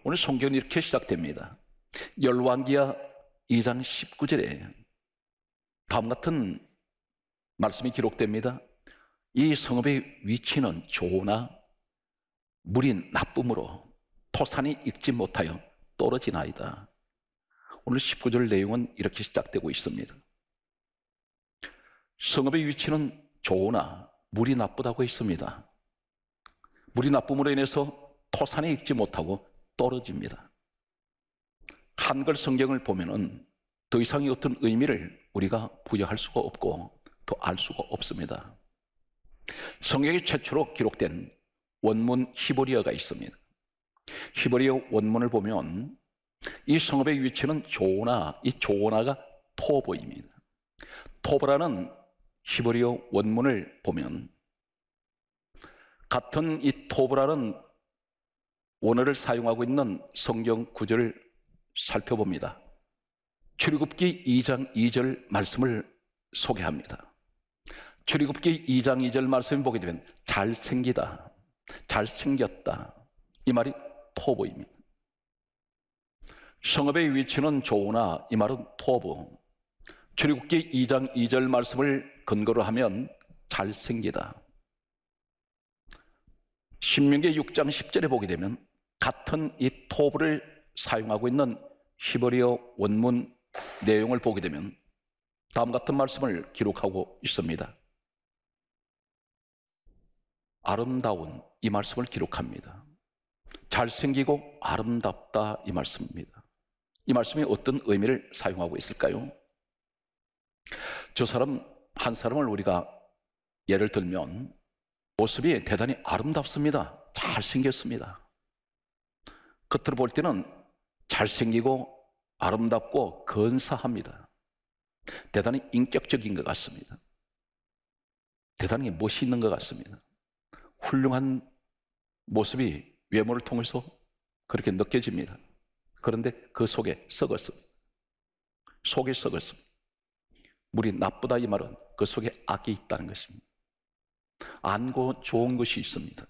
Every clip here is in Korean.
오늘 성경은 이렇게 시작됩니다. 열왕기하 2장 19절에 다음 같은 말씀이 기록됩니다. 이 성읍의 위치는 좋으나 물이 나쁨으로 토산이 익지 못하여 떨어지나이다. 오늘 19절 내용은 이렇게 시작되고 있습니다. 성읍의 위치는 좋으나 물이 나쁘다고 했습니다. 물이 나쁨으로 인해서 토산이 익지 못하고 떨어집니다. 한글 성경을 보면은 더 이상의 어떤 의미를 우리가 부여할 수가 없고 더 알 수가 없습니다. 성경이 최초로 기록된 원문 히브리어가 있습니다. 히브리어 원문을 보면 이 성읍의 위치는 조오나, 이 조오나가 토보입니다. 토보라는 히브리어 원문을 보면 같은 이 토보라는 원어를 사용하고 있는 성경 구절을 살펴봅니다. 출애굽기 2장 2절 말씀을 소개합니다. 출애굽기 2장 2절 말씀을 보게 되면 잘생기다, 잘생겼다, 이 말이 토보입니다. 성읍의 위치는 좋으나 이 말은 토보. 출애굽기 2장 2절 말씀을 근거로 하면 잘생기다. 신명기 6장 10절에 보게 되면 같은 이 토보를 사용하고 있는 히브리어 원문 내용을 보게 되면 다음 같은 말씀을 기록하고 있습니다. 아름다운, 이 말씀을 기록합니다. 잘생기고 아름답다, 이 말씀입니다. 이 말씀이 어떤 의미를 사용하고 있을까요? 저 사람 한 사람을 우리가 예를 들면 모습이 대단히 아름답습니다. 잘생겼습니다. 겉으로 볼 때는 잘생기고 아름답고 근사합니다. 대단히 인격적인 것 같습니다. 대단히 멋있는 것 같습니다. 훌륭한 모습이 외모를 통해서 그렇게 느껴집니다. 그런데 그 속에 썩었습니다. 속에 썩었습니다. 물이 나쁘다 이 말은 그 속에 악이 있다는 것입니다. 안고 좋은 것이 있습니다.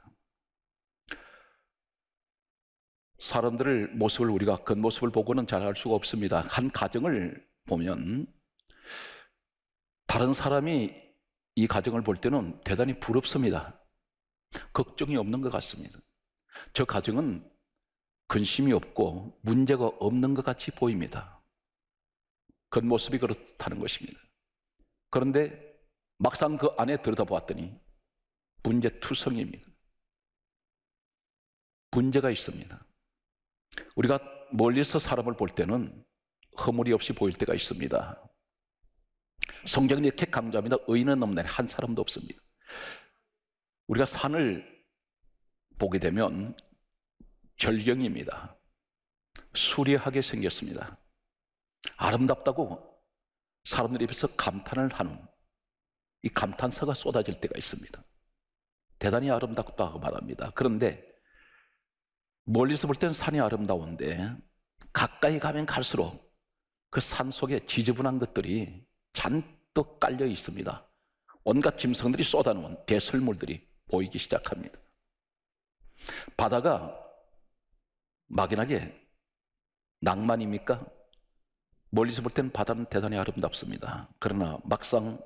사람들의 모습을 우리가 겉모습을 보고는 잘 알 수가 없습니다. 한 가정을 보면 다른 사람이 이 가정을 볼 때는 대단히 부럽습니다. 걱정이 없는 것 같습니다. 저 가정은 근심이 없고 문제가 없는 것 같이 보입니다. 겉모습이 그렇다는 것입니다. 그런데 막상 그 안에 들여다보았더니 문제투성입니다. 문제가 있습니다. 우리가 멀리서 사람을 볼 때는 허물이 없이 보일 때가 있습니다. 성경이 이렇게 강조합니다. 의인은 없네, 한 사람도 없습니다. 우리가 산을 보게 되면 절경입니다. 수려하게 생겼습니다. 아름답다고 사람들 입에서 감탄을 하는 이 감탄사가 쏟아질 때가 있습니다. 대단히 아름답다고 말합니다. 그런데 멀리서 볼 때는 산이 아름다운데 가까이 가면 갈수록 그 산 속에 지저분한 것들이 잔뜩 깔려 있습니다. 온갖 짐승들이 쏟아놓은 배설물들이 보이기 시작합니다. 바다가 막연하게 낭만입니까? 멀리서 볼 때는 바다는 대단히 아름답습니다. 그러나 막상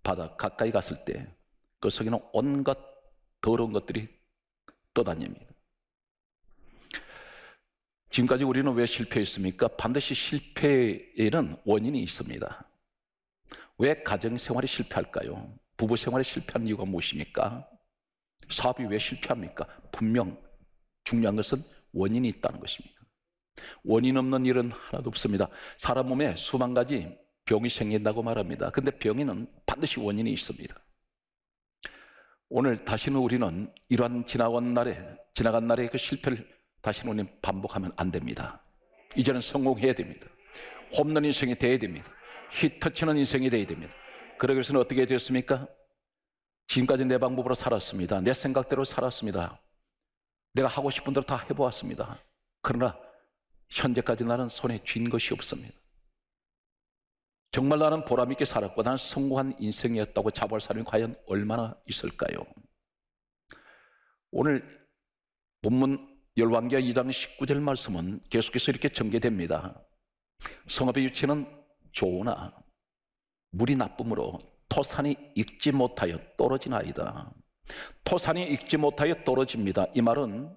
바다 가까이 갔을 때 그 속에는 온갖 더러운 것들이 떠다닙니다. 지금까지 우리는 왜 실패했습니까? 반드시 실패에는 원인이 있습니다. 왜 가정생활이 실패할까요? 부부생활이 실패한 이유가 무엇입니까? 사업이 왜 실패합니까? 분명 중요한 것은 원인이 있다는 것입니다. 원인 없는 일은 하나도 없습니다. 사람 몸에 수만 가지 병이 생긴다고 말합니다. 그런데 병에는 반드시 원인이 있습니다. 오늘 다시는 우리는 이러한 지나간 날의 그 실패를 다시는 우리는 반복하면 안 됩니다. 이제는 성공해야 됩니다. 홈런 인생이 돼야 됩니다. 히터치는 인생이 돼야 됩니다. 그러기 위해서는 어떻게 되었습니까? 지금까지 내 방법으로 살았습니다. 내 생각대로 살았습니다. 내가 하고 싶은 대로 다 해보았습니다. 그러나 현재까지 나는 손에 쥔 것이 없습니다. 정말 나는 보람있게 살았고 나는 성공한 인생이었다고 자부할 사람이 과연 얼마나 있을까요? 오늘 본문 열왕기하 2장 19절 말씀은 계속해서 이렇게 전개됩니다. 성읍의 유치는 좋으나 물이 나쁨으로 토산이 익지 못하여 떨어지나이다. 토산이 익지 못하여 떨어집니다. 이 말은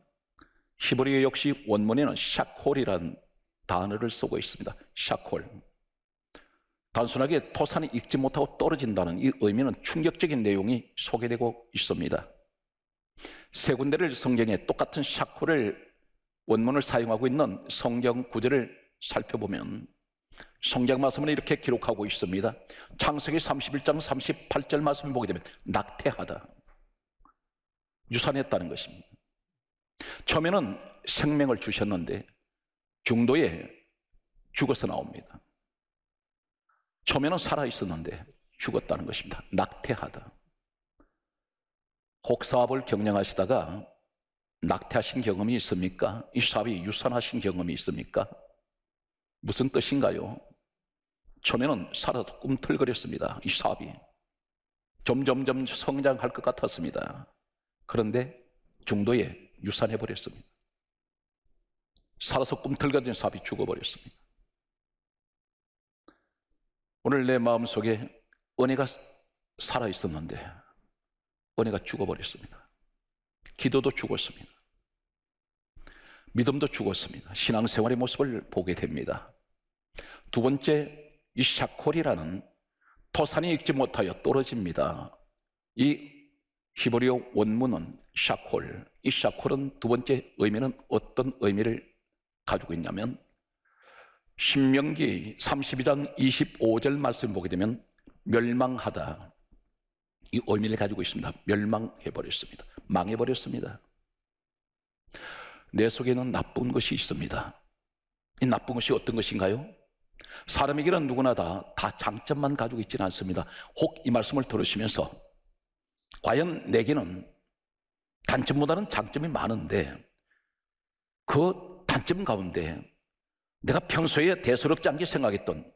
히브리어 역시 원문에는 샤콜이라는 단어를 쓰고 있습니다. 샤콜. 단순하게 토산이 익지 못하고 떨어진다는 이 의미는 충격적인 내용이 소개되고 있습니다. 세 군데를 성경에 똑같은 샤콜을 원문을 사용하고 있는 성경 구절을 살펴보면 성경 말씀은 이렇게 기록하고 있습니다. 창세기 31장 38절 말씀을 보게 되면 낙태하다, 유산했다는 것입니다. 처음에는 생명을 주셨는데 중도에 죽어서 나옵니다. 처음에는 살아있었는데 죽었다는 것입니다. 낙태하다. 혹사업을 경영하시다가 낙태하신 경험이 있습니까? 이 사업이 유산하신 경험이 있습니까? 무슨 뜻인가요? 처음에는 살아서 꿈틀거렸습니다. 이 사업이 점점점 성장할 것 같았습니다. 그런데 중도에 유산해버렸습니다. 살아서 꿈틀거리던 사업이 죽어버렸습니다. 오늘 내 마음속에 은혜가 살아있었는데 은혜가 죽어버렸습니다. 기도도 죽었습니다. 믿음도 죽었습니다. 신앙생활의 모습을 보게 됩니다. 두 번째, 이 샤콜이라는 토산이 익지 못하여 떨어집니다. 이 히브리어 원문은 샤콜, 이 샤콜은 두 번째 의미는 어떤 의미를 가지고 있냐면 신명기 32장 25절 말씀 보게 되면 멸망하다, 이 의미를 가지고 있습니다. 멸망해버렸습니다. 망해버렸습니다. 내 속에는 나쁜 것이 있습니다. 이 나쁜 것이 어떤 것인가요? 사람에게는 누구나 다 장점만 가지고 있지는 않습니다. 혹 이 말씀을 들으시면서 과연 내게는 단점보다는 장점이 많은데 그 단점 가운데 내가 평소에 대수롭지 않게 생각했던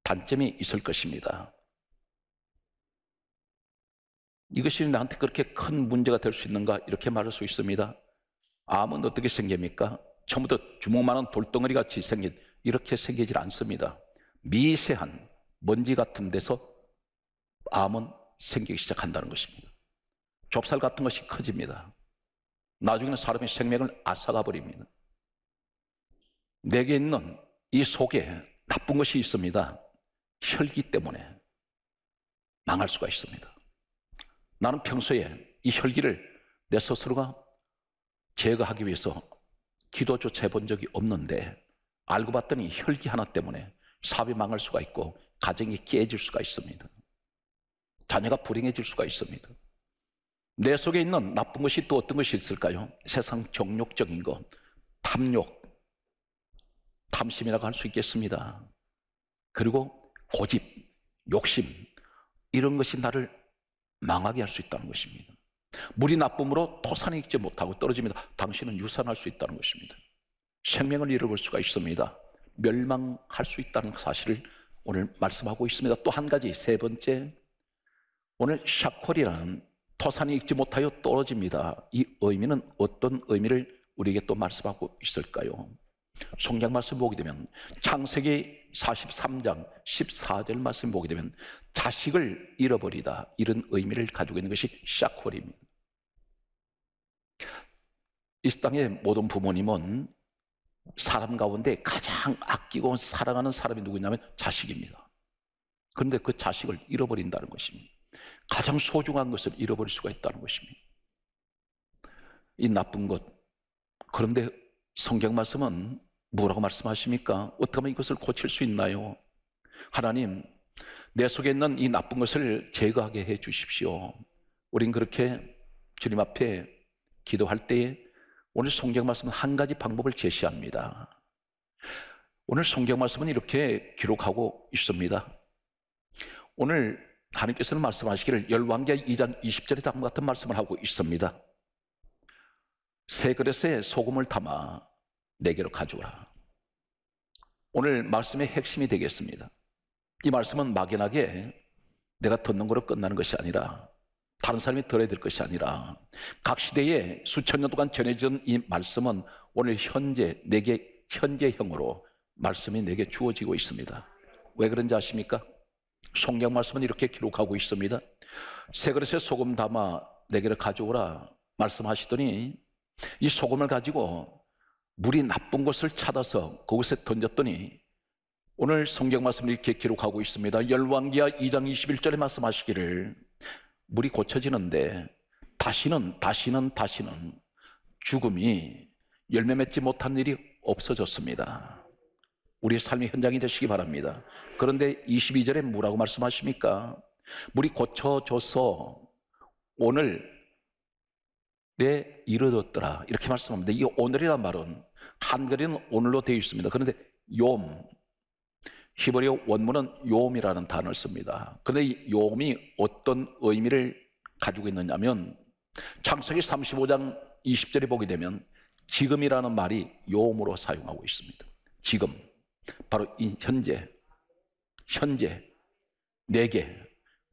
단점이 있을 것입니다. 이것이 나한테 그렇게 큰 문제가 될 수 있는가, 이렇게 말할 수 있습니다. 암은 어떻게 생깁니까? 처음부터 주먹만한 돌덩어리 같이 이렇게 생기질 않습니다. 미세한 먼지 같은 데서 암은 생기기 시작한다는 것입니다. 좁쌀 같은 것이 커집니다. 나중에는 사람의 생명을 앗아가 버립니다. 내게 있는 이 속에 나쁜 것이 있습니다. 혈기 때문에 망할 수가 있습니다. 나는 평소에 이 혈기를 내 스스로가 제거하기 위해서 기도조차 해본 적이 없는데 알고 봤더니 혈기 하나 때문에 사업이 망할 수가 있고 가정이 깨질 수가 있습니다. 자녀가 불행해질 수가 있습니다. 내 속에 있는 나쁜 것이 또 어떤 것이 있을까요? 세상 정욕적인 것, 탐욕, 탐심이라고 할 수 있겠습니다. 그리고 고집, 욕심, 이런 것이 나를 망하게 할 수 있다는 것입니다. 물이 나쁨으로 토산이 익지 못하고 떨어집니다. 당신은 유산할 수 있다는 것입니다. 생명을 잃어볼 수가 있습니다. 멸망할 수 있다는 사실을 오늘 말씀하고 있습니다. 또 한 가지, 세 번째, 오늘 샤콜이라는 토산이 익지 못하여 떨어집니다. 이 의미는 어떤 의미를 우리에게 또 말씀하고 있을까요? 성경 말씀 보게 되면 창세기 43장 14절 말씀 보게 되면 자식을 잃어버리다, 이런 의미를 가지고 있는 것이 샤콜입니다. 이 땅의 모든 부모님은 사람 가운데 가장 아끼고 사랑하는 사람이 누구냐면 자식입니다. 그런데 그 자식을 잃어버린다는 것입니다. 가장 소중한 것을 잃어버릴 수가 있다는 것입니다. 이 나쁜 것. 그런데 성경 말씀은 뭐라고 말씀하십니까? 어떻게 하면 이것을 고칠 수 있나요? 하나님, 내 속에 있는 이 나쁜 것을 제거하게 해 주십시오. 우린 그렇게 주님 앞에 기도할 때에 오늘 성경 말씀은 한 가지 방법을 제시합니다. 오늘 성경 말씀은 이렇게 기록하고 있습니다. 오늘 하나님께서는 말씀하시기를 열왕기하 2장 20절에 다음과 같은 말씀을 하고 있습니다. 새 그릇에 소금을 담아 내게로 가져오라. 오늘 말씀의 핵심이 되겠습니다. 이 말씀은 막연하게 내가 듣는 거로 끝나는 것이 아니라 다른 사람이 들어야 될 것이 아니라 각 시대에 수천 년 동안 전해진 이 말씀은 오늘 현재 내게 현재형으로 말씀이 내게 주어지고 있습니다. 왜 그런지 아십니까? 성경 말씀은 이렇게 기록하고 있습니다. 세 그릇에 소금 담아 내게를 가져오라 말씀하시더니 이 소금을 가지고 물이 나쁜 곳을 찾아서 그곳에 던졌더니 오늘 성경 말씀을 이렇게 기록하고 있습니다. 열왕기하 2장 21절에 말씀하시기를 물이 고쳐지는데 다시는 죽음이 열매 맺지 못한 일이 없어졌습니다. 우리의 삶의 현장이 되시기 바랍니다. 그런데 22절에 뭐라고 말씀하십니까? 물이 고쳐져서 오늘에 이르렀더라 이렇게 말씀합니다. 이 오늘이란 말은 한글에는 오늘로 되어 있습니다. 그런데 욤, 히브리어 원문은 욤이라는 단어를 씁니다. 그런데 이 욤이 어떤 의미를 가지고 있느냐면 창세기 35장 20절에 보게 되면 지금이라는 말이 욤으로 사용하고 있습니다. 지금, 바로 이 현재 내게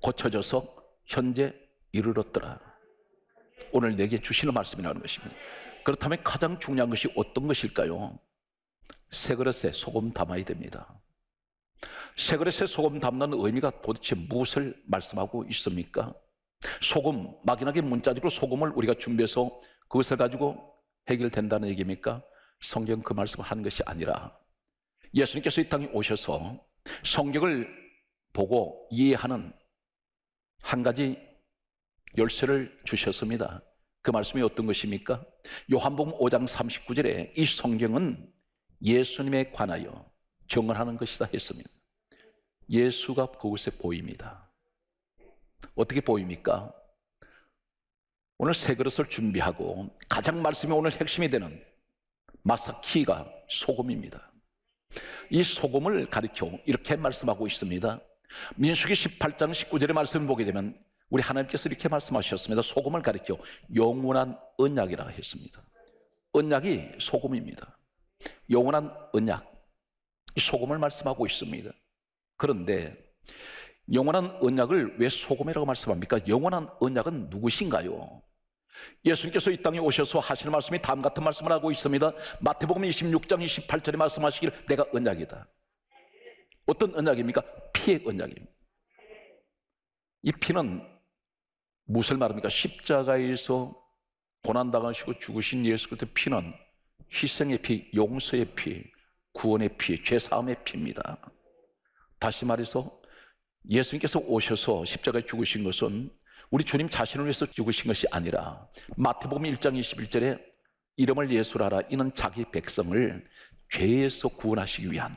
고쳐져서 현재 이르렀더라. 오늘 내게 주시는 말씀이라는 것입니다. 그렇다면 가장 중요한 것이 어떤 것일까요? 새 그릇에 소금 담아야 됩니다. 새 그릇에 소금 담는 의미가 도대체 무엇을 말씀하고 있습니까? 소금, 막연하게 문자적으로 소금을 우리가 준비해서 그것을 가지고 해결된다는 얘기입니까? 성경 그 말씀을 하는 것이 아니라 예수님께서 이 땅에 오셔서 성경을 보고 이해하는 한 가지 열쇠를 주셨습니다. 그 말씀이 어떤 것입니까? 요한복음 5장 39절에 이 성경은 예수님에 관하여 증언하는 것이다 했습니다. 예수가 그곳에 보입니다. 어떻게 보입니까? 오늘 새 그릇을 준비하고 가장 말씀이 오늘 핵심이 되는 마사키가 소금입니다. 이 소금을 가리켜 이렇게 말씀하고 있습니다. 민수기 18장 19절의 말씀을 보게 되면 우리 하나님께서 이렇게 말씀하셨습니다. 소금을 가리켜 영원한 언약이라 했습니다. 언약이 소금입니다. 영원한 언약, 이 소금을 말씀하고 있습니다. 그런데 영원한 언약을 왜 소금이라고 말씀합니까? 영원한 언약은 누구신가요? 예수님께서 이 땅에 오셔서 하시는 말씀이 다음 같은 말씀을 하고 있습니다. 마태복음 26장 28절에 말씀하시기를 내가 언약이다. 어떤 언약입니까? 피의 언약입니다. 이 피는 무엇을 말합니까? 십자가에서 고난당하시고 죽으신 예수 그리스도의 피는 희생의 피, 용서의 피, 구원의 피, 죄사함의 피입니다. 다시 말해서 예수님께서 오셔서 십자가에 죽으신 것은 우리 주님 자신을 위해서 죽으신 것이 아니라 마태복음 1장 21절에 이름을 예수라 하라 이는 자기 백성을 죄에서 구원하시기 위한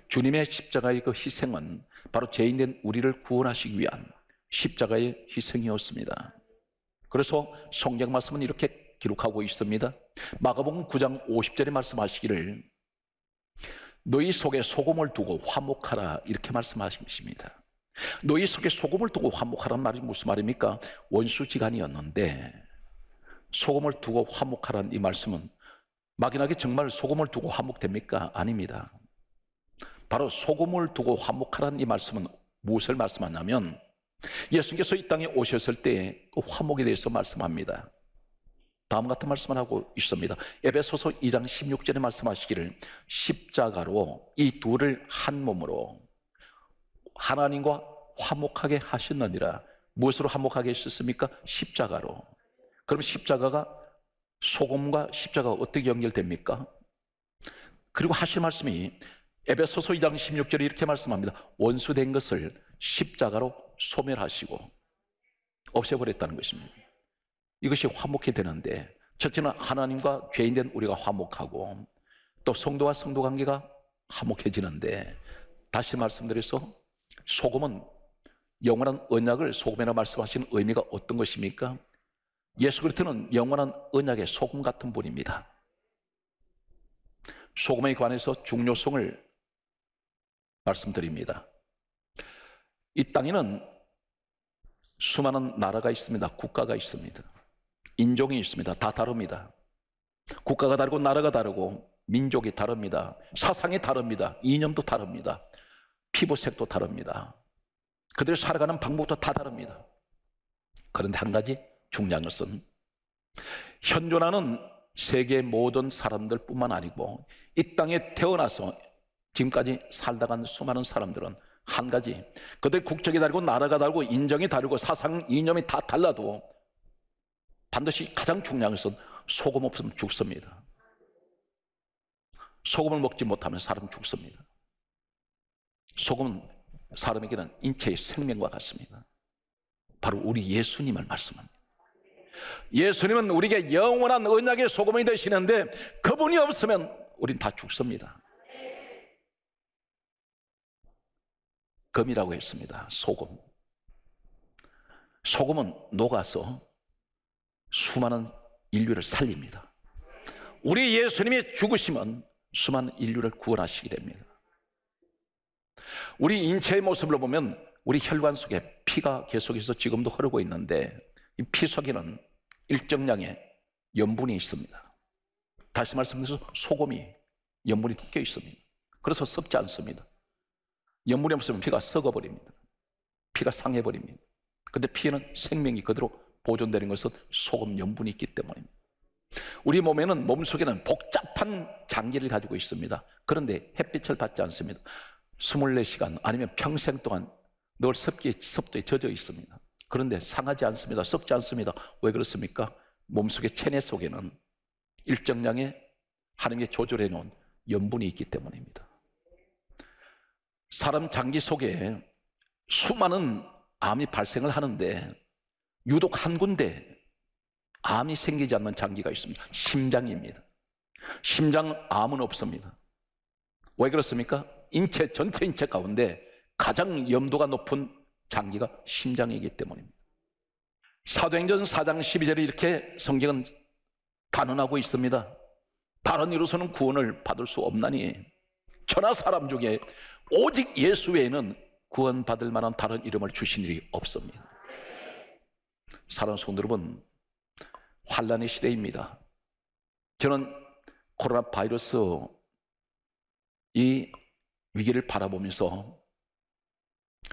주님의 십자가의 그 희생은 바로 죄인된 우리를 구원하시기 위한 십자가의 희생이었습니다. 그래서 성경 말씀은 이렇게 기록하고 있습니다. 마가복음 9장 50절에 말씀하시기를 너희 속에 소금을 두고 화목하라 이렇게 말씀하십니다. 너희 속에 소금을 두고 화목하라는 말이 무슨 말입니까? 원수지간이었는데 소금을 두고 화목하라는 이 말씀은 막연하게 정말 소금을 두고 화목됩니까? 아닙니다. 바로 소금을 두고 화목하라는 이 말씀은 무엇을 말씀하냐면 예수님께서 이 땅에 오셨을 때 그 화목에 대해서 말씀합니다. 다음 같은 말씀을 하고 있습니다. 에베소서 2장 16절에 말씀하시기를 십자가로 이 둘을 한 몸으로 하나님과 화목하게 하셨느니라. 무엇으로 화목하게 하셨습니까? 십자가로. 그럼 십자가가 소금과 십자가가 어떻게 연결됩니까? 그리고 하실 말씀이 에베소서 2장 16절에 이렇게 말씀합니다. 원수된 것을 십자가로 소멸하시고 없애버렸다는 것입니다. 이것이 화목이 되는데 첫째는 하나님과 죄인된 우리가 화목하고 또 성도와 성도 관계가 화목해지는데 다시 말씀드려서 소금은 영원한 언약을 소금이라 말씀하시는 의미가 어떤 것입니까? 예수 그리스도는 영원한 언약의 소금 같은 분입니다. 소금에 관해서 중요성을 말씀드립니다. 이 땅에는 수많은 나라가 있습니다. 국가가 있습니다. 인종이 있습니다. 다 다릅니다. 국가가 다르고 나라가 다르고 민족이 다릅니다. 사상이 다릅니다. 이념도 다릅니다. 피부색도 다릅니다. 그들이 살아가는 방법도 다 다릅니다. 그런데 한 가지 중요한 것은 현존하는 세계 모든 사람들뿐만 아니고 이 땅에 태어나서 지금까지 살다 간 수많은 사람들은 한 가지, 그들 국적이 다르고 나라가 다르고 인정이 다르고 사상 이념이 다 달라도 반드시 가장 중요한 것은 소금 없으면 죽습니다. 소금을 먹지 못하면 사람 죽습니다. 소금은 사람에게는 인체의 생명과 같습니다. 바로 우리 예수님을 말씀합니다. 예수님은 우리에게 영원한 언약의 소금이 되시는데 그분이 없으면 우린 다 죽습니다. 금이라고 했습니다. 소금. 소금은 녹아서 수많은 인류를 살립니다. 우리 예수님이 죽으시면 수많은 인류를 구원하시게 됩니다. 우리 인체의 모습을 보면 우리 혈관 속에 피가 계속해서 지금도 흐르고 있는데 이 피 속에는 일정량의 염분이 있습니다. 다시 말씀드려서 소금이 염분이 껴 있습니다. 그래서 썩지 않습니다. 염분이 없으면 피가 썩어버립니다. 피가 상해버립니다. 그런데 피에는 생명이 그대로 보존되는 것은 소금 염분이 있기 때문입니다. 우리 몸에는, 몸속에는 복잡한 장기를 가지고 있습니다. 그런데 햇빛을 받지 않습니다. 24시간 아니면 평생 동안 늘 습도에 젖어 있습니다. 그런데 상하지 않습니다. 썩지 않습니다. 왜 그렇습니까? 몸속의 체내 속에는 일정량의 하나님께 조절해 놓은 염분이 있기 때문입니다. 사람 장기 속에 수많은 암이 발생을 하는데 유독 한 군데 암이 생기지 않는 장기가 있습니다. 심장입니다. 심장 암은 없습니다. 왜 그렇습니까? 전체 인체 가운데 가장 염도가 높은 장기가 심장이기 때문입니다. 사도행전 4장 12절에 이렇게 성경은 단언하고 있습니다. 다른 이로서는 구원을 받을 수 없나니 천하 사람 중에 오직 예수 외에는 구원받을 만한 다른 이름을 주신 일이 없습니다. 사랑하는 성도 여러분, 환란의 시대입니다. 저는 코로나 바이러스 이 위기를 바라보면서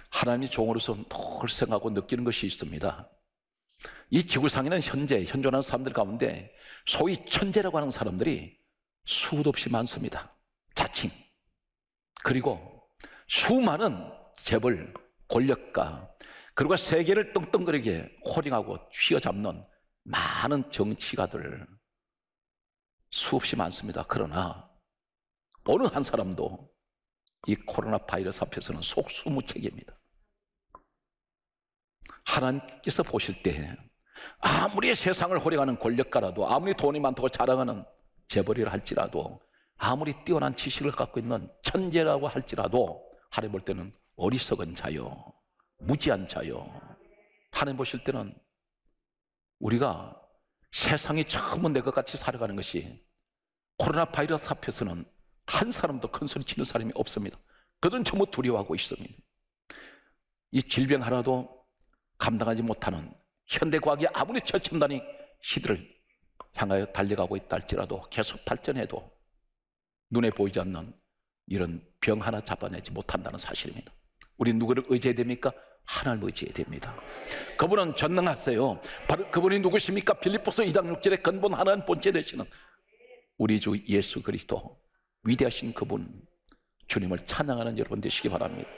하나님의 종으로서 늘 생각하고 느끼는 것이 있습니다. 이 지구상에는 현존하는 사람들 가운데 소위 천재라고 하는 사람들이 수도 없이 많습니다. 자칭. 그리고 수많은 재벌, 권력가, 그리고 세계를 떵떵거리게 호령하고 쥐어잡는 많은 정치가들 수없이 많습니다. 그러나 어느 한 사람도 이 코로나 바이러스 앞에서는 속수무책입니다. 하나님께서 보실 때 아무리 세상을 호령하는 권력가라도, 아무리 돈이 많다고 자랑하는 재벌이라 할지라도, 아무리 뛰어난 지식을 갖고 있는 천재라고 할지라도 하나님 볼 때는 어리석은 자요, 무지한 자요. 하나님 보실 때는 우리가 세상이 처음은 내 것 같이 살아가는 것이, 코로나 바이러스 앞에서는 한 사람도 큰 소리 치는 사람이 없습니다. 그들은 전부 두려워하고 있습니다. 이 질병 하나도 감당하지 못하는 현대과학이 아무리 최첨단의 시대를 향하여 달려가고 있다 할지라도 계속 발전해도 눈에 보이지 않는 이런 병 하나 잡아내지 못한다는 사실입니다. 우리 누구를 의지해야 됩니까? 하나님을 의지해야 됩니다. 그분은 전능하세요. 바로 그분이 누구십니까? 빌립보서 2장 6절에 근본 하나님 본체 되시는 우리 주 예수 그리스도, 위대하신 그분, 주님을 찬양하는 여러분 되시기 바랍니다.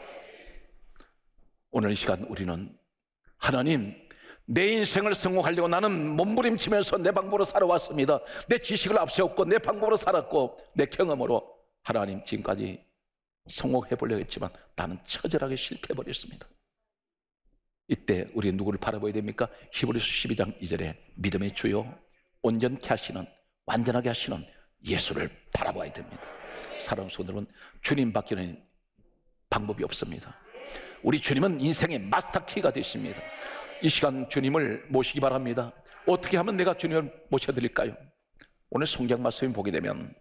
오늘 이 시간 우리는 하나님, 내 인생을 성공하려고 나는 몸부림치면서 내 방법으로 살아왔습니다. 내 지식을 앞세웠고 내 방법으로 살았고 내 경험으로 하나님 지금까지 성공해 보려고 했지만 나는 처절하게 실패해버렸습니다. 이때 우리 누구를 바라봐야 됩니까? 히브리서 12장 2절에 믿음의 주요 온전케 하시는, 완전하게 하시는 예수를 바라봐야 됩니다. 사랑하는 성도들은 주님 밖에는 방법이 없습니다. 우리 주님은 인생의 마스터키가 되십니다. 이 시간 주님을 모시기 바랍니다. 어떻게 하면 내가 주님을 모셔드릴까요? 오늘 성경 말씀을 보게 되면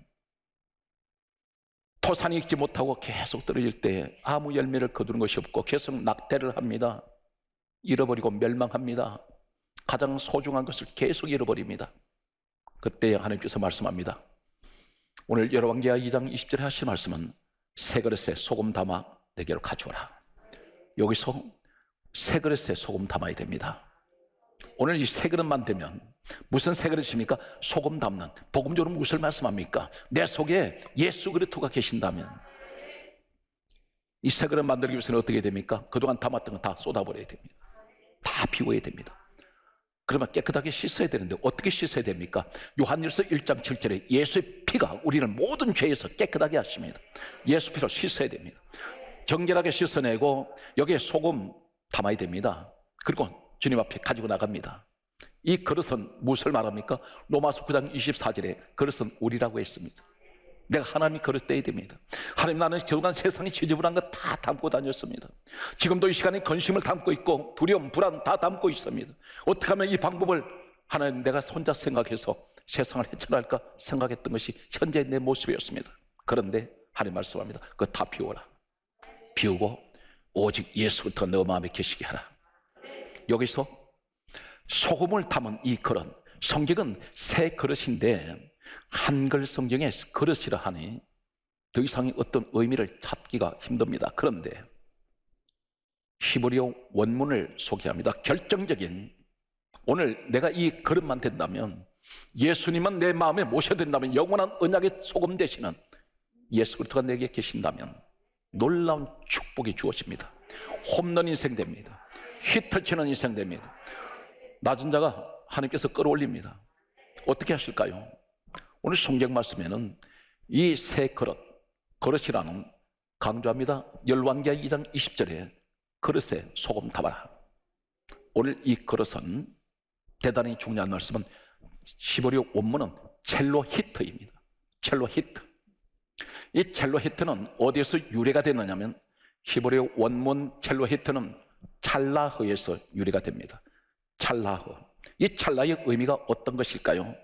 토산이 익지 못하고 계속 떨어질 때 아무 열매를 거두는 것이 없고 계속 낙태를 합니다. 잃어버리고 멸망합니다. 가장 소중한 것을 계속 잃어버립니다. 그때 하나님께서 말씀합니다. 오늘 열왕기하 2장 20절에 하신 말씀은 새 그릇에 소금 담아 내게로 가져오라. 여기서 새 그릇에 소금 담아야 됩니다. 오늘 이 세 그릇만 되면 무슨 세 그릇입니까? 소금 담는. 복음적으로 무엇을 말씀합니까? 내 속에 예수 그리스도가 계신다면 이 세 그릇 만들기 위해서는 어떻게 됩니까? 그동안 담았던 거 다 쏟아버려야 됩니다. 다 비워야 됩니다. 그러면 깨끗하게 씻어야 되는데 어떻게 씻어야 됩니까? 요한일서 1장 7절에 예수의 피가 우리를 모든 죄에서 깨끗하게 하십니다. 예수 피로 씻어야 됩니다. 정결하게 씻어내고 여기에 소금 담아야 됩니다. 그리고 주님 앞에 가지고 나갑니다. 이 그릇은 무엇을 말합니까? 로마서 9장 24절에 그릇은 우리라고 했습니다. 내가 하나님이 그릇 떼야 됩니다. 하나님, 나는 그동안 세상이 지저분한 거 다 담고 다녔습니다. 지금도 이 시간에 근심을 담고 있고 두려움, 불안 다 담고 있습니다. 어떻게 하면 이 방법을 하나님 내가 혼자 생각해서 세상을 헤쳐날까 생각했던 것이 현재 내 모습이었습니다. 그런데 하나님 말씀합니다. 그거 다 비워라. 비우고 오직 예수부터 너 마음에 계시게 하라. 여기서 소금을 담은 이 그릇, 성경은 새 그릇인데 한글 성경에 그릇이라 하니 더 이상의 어떤 의미를 찾기가 힘듭니다. 그런데 히브리어 원문을 소개합니다. 결정적인, 오늘 내가 이 그릇만 된다면, 예수님은 내 마음에 모셔된다면, 영원한 언약의 소금 되시는 예수 그리스도가 내게 계신다면 놀라운 축복이 주어집니다. 홈런 인생 됩니다. 히트 치는 인생 됩니다. 낮은 자가 하나님께서 끌어올립니다. 어떻게 하실까요? 오늘 성경 말씀에는 이 새 그릇, 그릇이라는, 강조합니다. 열왕기하 2장 20절에 그릇에 소금 담아라. 오늘 이 그릇은 대단히 중요한 말씀은 히브리어 원문은 첼로 히트입니다. 첼로 히트. 이 첼로 히트는 어디에서 유래가 되느냐면 히브리어 원문 첼로 히트는 찰라흐에서 유래가 됩니다. 찰라흐. 이 찰라의 의미가 어떤 것일까요?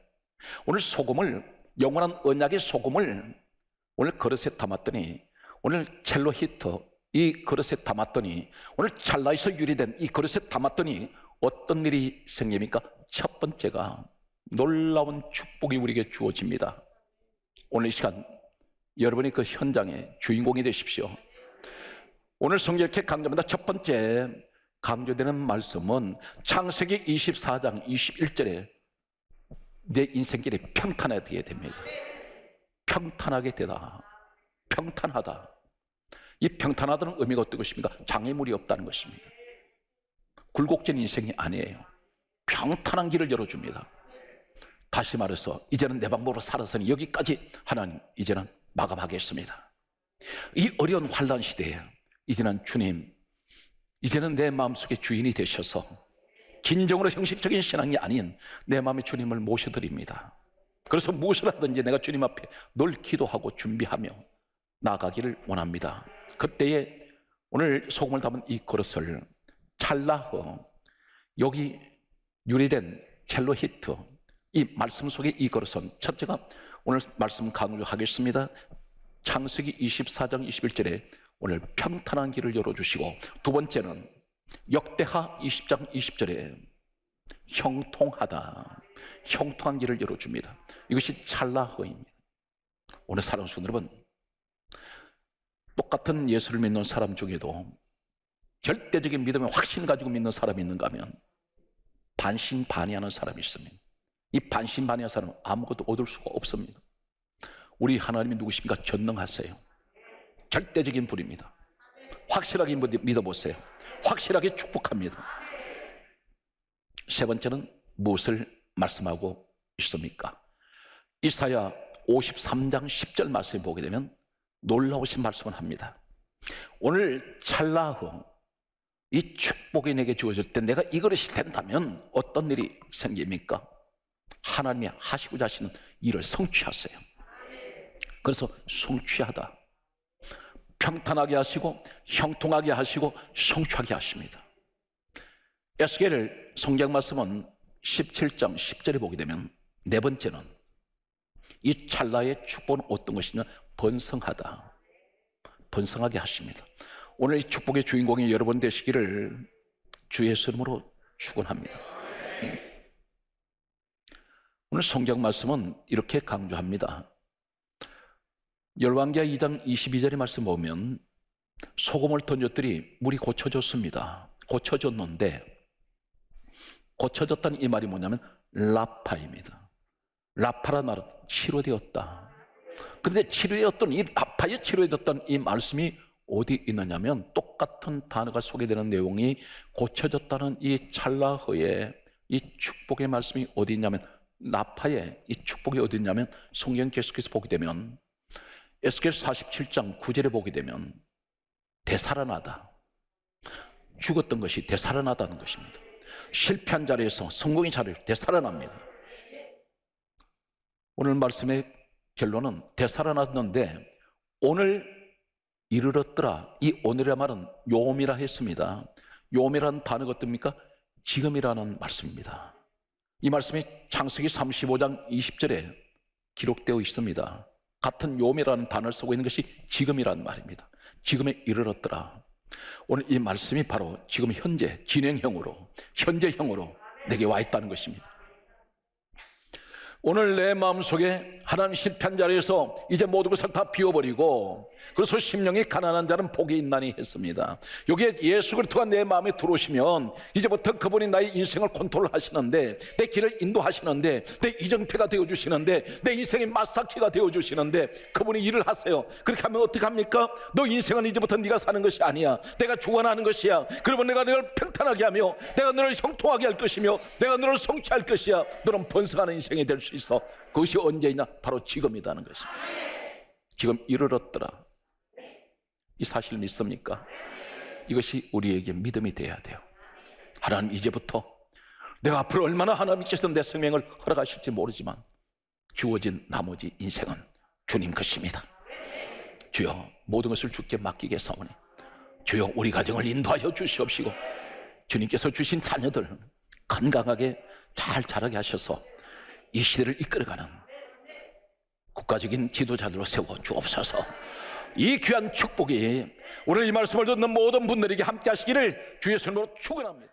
오늘 소금을, 영원한 언약의 소금을 오늘 그릇에 담았더니, 오늘 첼로 히트 이 그릇에 담았더니, 오늘 찰라에서 유래된 이 그릇에 담았더니 어떤 일이 생깁니까? 첫 번째가 놀라운 축복이 우리에게 주어집니다. 오늘 이 시간 여러분이 그 현장의 주인공이 되십시오. 오늘 성경 이렇게 강조합니다. 첫 번째 강조되는 말씀은 창세기 24장 21절에 내 인생길이 평탄하게 됩니다. 평탄하게 되다. 평탄하다. 이 평탄하다는 의미가 어떤 것입니까? 장애물이 없다는 것입니다. 굴곡진 인생이 아니에요. 평탄한 길을 열어줍니다. 다시 말해서 이제는 내 방법으로 살아서는 여기까지 하나님, 이제는 마감하겠습니다. 이 어려운 환난 시대에 이제는 주님, 이제는 내 마음속에 주인이 되셔서 진정으로 형식적인 신앙이 아닌 내 마음의 주님을 모셔드립니다. 그래서 무엇을 하든지 내가 주님 앞에 늘 기도하고 준비하며 나아가기를 원합니다. 그때에 오늘 소금을 담은 이 그릇을 찰라흐, 여기 유래된 첼로 히트, 이 말씀 속에 이 그릇은 첫째가 오늘 말씀 강조하겠습니다. 창세기 24장 21절에 오늘 평탄한 길을 열어주시고, 두 번째는 역대하 20장 20절에 형통하다, 형통한 길을 열어줍니다. 이것이 찰라흐입니다. 오늘 사랑하는 성도 여러분, 똑같은 예수를 믿는 사람 중에도 절대적인 믿음의 확신 가지고 믿는 사람이 있는가 하면 반신반의하는 사람이 있습니다. 이 반신반의한 사람은 아무것도 얻을 수가 없습니다. 우리 하나님이 누구십니까? 전능하세요. 절대적인 분입니다. 확실하게 믿어보세요. 확실하게 축복합니다. 세 번째는 무엇을 말씀하고 있습니까? 이사야 53장 10절 말씀을 보게 되면 놀라우신 말씀을 합니다. 오늘 찰나후 이 축복이 내게 주어질 때 내가 이 그릇이 된다면 어떤 일이 생깁니까? 하나님이 하시고자 하시는 일을 성취하세요. 그래서 성취하다, 평탄하게 하시고 형통하게 하시고 성취하게 하십니다. 에스겔 성경 말씀은 17장 10절에 보게 되면 네 번째는 이 찰나의 축복은 어떤 것이냐? 번성하다, 번성하게 하십니다. 오늘 이 축복의 주인공이 여러분 되시기를 주 예수 이름으로 축원합니다. 오늘 성경 말씀은 이렇게 강조합니다. 열왕기하 2장 22절의 말씀 보면 소금을 던졌더니 물이 고쳐졌습니다. 고쳐졌는데 고쳐졌다는 이 말이 뭐냐면 라파입니다. 라파라는 말은 치료되었다. 그런데 치료되었던 이 라파에 치료되었던 이 말씀이 어디 있느냐면 똑같은 단어가 소개되는 내용이 고쳐졌다는 이 찰나허에 이 축복의 말씀이 어디 있냐면 라파에 이 축복이 어디 있냐면 성경 계속해서 보게 되면 에스겔 47장 9절에 보게 되면 되살아나다, 죽었던 것이 되살아나다는 것입니다. 실패한 자리에서 성공의 자리를 되살아납니다. 오늘 말씀의 결론은 되살아났는데 오늘 이르렀더라. 이 오늘의 말은 요미라 했습니다. 요미라는 단어가 어떻습니까? 지금이라는 말씀입니다. 이 말씀이 창세기 35장 20절에 기록되어 있습니다. 같은 요미라는 단어를 쓰고 있는 것이 지금이라는 말입니다. 지금에 이르렀더라. 오늘 이 말씀이 바로 지금 현재 진행형으로, 현재형으로 내게 와 있다는 것입니다. 오늘 내 마음속에 하나님 실패한 자리에서 이제 모든 것을 다 비워버리고 그래서 심령이 가난한 자는 복이 있나니 했습니다. 여기에 예수 그리스도가 내 마음에 들어오시면 이제부터 그분이 나의 인생을 컨트롤하시는데, 내 길을 인도하시는데, 내 이정표가 되어주시는데, 내 인생의 마스터키가 되어주시는데 그분이 일을 하세요. 그렇게 하면 어떻게 합니까? 너 인생은 이제부터 네가 사는 것이 아니야. 내가 주관하는 것이야. 그러면 내가 너를 평탄하게 하며 내가 너를 형통하게 할 것이며 내가 너를 성취할 것이야. 너는 번성하는 인생이 될 수 있어. 그것이 언제이냐? 바로 지금이라는 것입니다. 지금 이르렀더라. 이 사실 믿습니까? 이것이 우리에게 믿음이 돼야 돼요. 하나님, 이제부터 내가 앞으로 얼마나 하나님께서 내 생명을 허락하실지 모르지만 주어진 나머지 인생은 주님 것입니다. 주여, 모든 것을 주께 맡기겠사오니 주여, 우리 가정을 인도하여 주시옵시고 주님께서 주신 자녀들 건강하게 잘 자라게 하셔서 이 시대를 이끌어가는 국가적인 지도자들로 세워 주옵소서. 이 귀한 축복이 오늘 이 말씀을 듣는 모든 분들에게 함께 하시기를 주의 손으로 축원합니다.